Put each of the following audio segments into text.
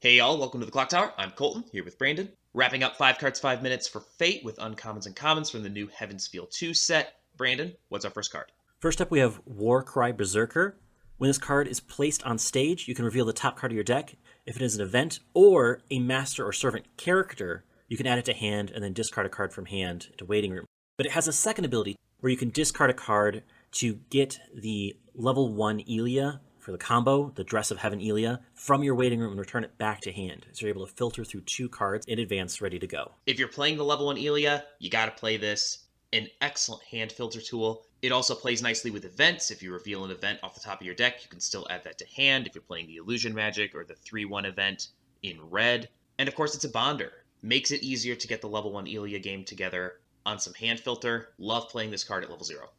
Hey y'all, welcome to the Clock Tower. I'm Colton, here with Brandon. Wrapping up 5 cards, 5 minutes for Fate with uncommons and commons from the new Heaven's Feel 2 set. Brandon, what's our first card? First up, we have Warcry Berserker. When this card is placed on stage, you can reveal the top card of your deck. If it is an event or a master or servant character, you can add it to hand and then discard a card from hand to Waiting Room. But it has a second ability where you can discard a card to get the level 1 Illya for the combo, the Dress of Heaven Illya, from your Waiting Room and return it back to hand. So you're able to filter through 2 cards in advance ready to go. If you're playing the level 1 Illya, you gotta play this. An excellent hand filter tool. It also plays nicely with events. If you reveal an event off the top of your deck, you can still add that to hand if you're playing the Illusion Magic or the 3-1 event in red. And of course, it's a bonder. Makes it easier to get the level 1 Illya game together on some hand filter. Love playing this card at level 0.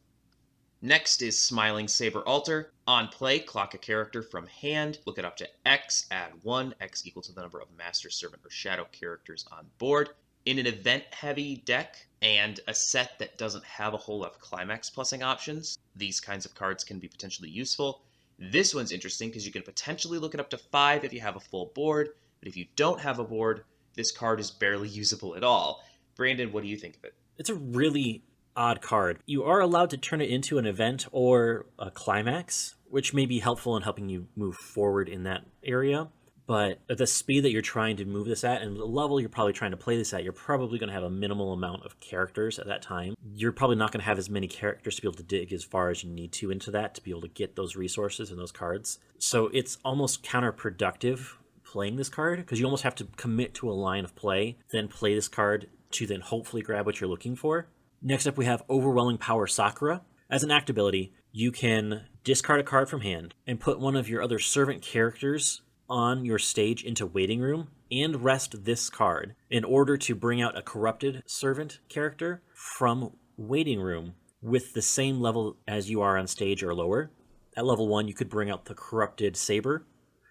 Next is Smiling Saber Altar. On play, clock a character from hand, look it up to X, add 1, X equal to the number of Master, Servant, or Shadow characters on board. In an event-heavy deck and a set that doesn't have a whole lot of climax plussing options, these kinds of cards can be potentially useful. This one's interesting because you can potentially look it up to 5 if you have a full board, but if you don't have a board, this card is barely usable at all. Brandon, what do you think of it? It's a really odd card. You are allowed to turn it into an event or a climax, which may be helpful in helping you move forward in that area. But at the speed that you're trying to move this at and the level you're probably trying to play this at, you're probably going to have a minimal amount of characters at that time. You're probably not going to have as many characters to be able to dig as far as you need to into that to be able to get those resources and those cards. So it's almost counterproductive playing this card because you almost have to commit to a line of play, then play this card to then hopefully grab what you're looking for. Next up, we have Overwhelming Power Sakura. As an act ability, you can discard a card from hand and put one of your other servant characters on your stage into Waiting Room and rest this card in order to bring out a corrupted servant character from Waiting Room with the same level as you are on stage or lower. At level 1, you could bring out the corrupted Saber,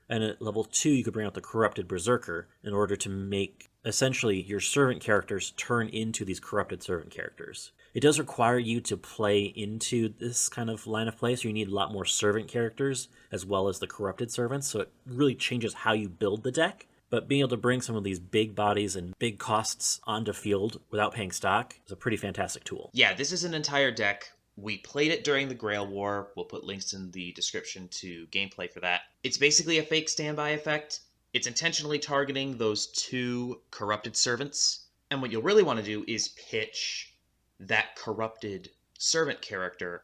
and at level 2, you could bring out the corrupted Berserker in order to make essentially your servant characters turn into these corrupted servant characters. It does require you to play into this kind of line of play, so you need a lot more servant characters as well as the corrupted servants, so it really changes how you build the deck. But being able to bring some of these big bodies and big costs onto field without paying stock is a pretty fantastic tool. Yeah, this is an entire deck. We played it during the Grail War. We'll put links in the description to gameplay for that. It's basically a fake standby effect. It's intentionally targeting those 2 corrupted servants. And what you'll really want to do is pitch that corrupted servant character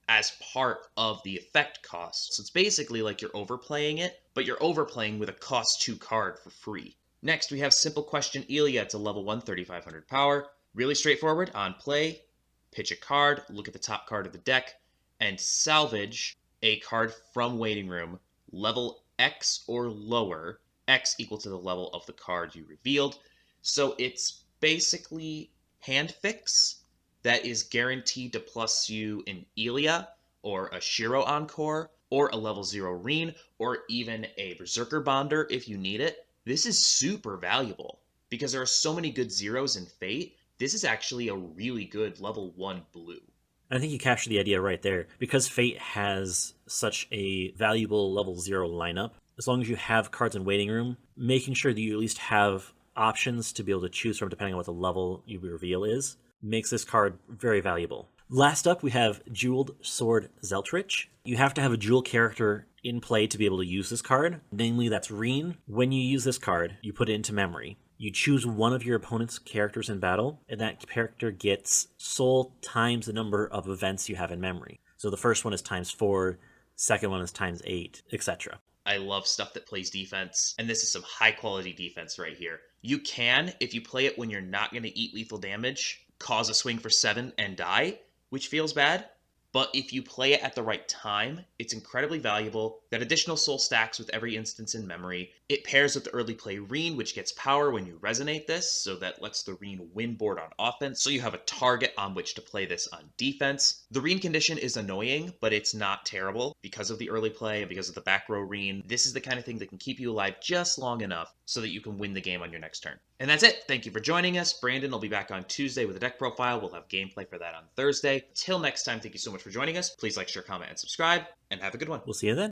as part of the effect cost. So it's basically like you're overplaying it, but you're overplaying with a cost 2 card for free. Next, we have Simple Question Illya. It's a level 1, 3500 power. Really straightforward. On play, pitch a card, look at the top card of the deck, and salvage a card from Waiting Room, level X or lower, X equal to the level of the card you revealed. So it's basically hand fix that is guaranteed to plus you an Illya, or a Shiro Encore, or a level 0 Reen, or even a Berserker Bonder if you need it. This is super valuable, because there are so many good zeros in Fate. This is actually a really good level 1 blue. I think you captured the idea right there. Because Fate has such a valuable level 0 lineup, as long as you have cards in Waiting Room, making sure that you at least have options to be able to choose from depending on what the level you reveal is, makes this card very valuable. Last up, we have Jeweled Sword Zelretch. You have to have a jewel character in play to be able to use this card, namely that's Reen. When you use this card, you put it into memory. You choose one of your opponent's characters in battle, and that character gets soul times the number of events you have in memory. So the first one is ×4, second one is ×8, etc. I love stuff that plays defense, and this is some high-quality defense right here. You can, if you play it when you're not going to eat lethal damage, cause a swing for 7 and die, which feels bad. But if you play it at the right time, it's incredibly valuable. That additional soul stacks with every instance in memory. It pairs with the early play Reen, which gets power when you resonate this, so that lets the Reen win board on offense, so you have a target on which to play this on defense. The Reen condition is annoying, but it's not terrible because of the early play and because of the back row Reen. This is the kind of thing that can keep you alive just long enough so that you can win the game on your next turn. And that's it. Thank you for joining us. Brandon will be back on Tuesday with a deck profile. We'll have gameplay for that on Thursday. Till next time, thank you so much for joining us. Please like, share, comment, and subscribe, and have a good one. We'll see you then.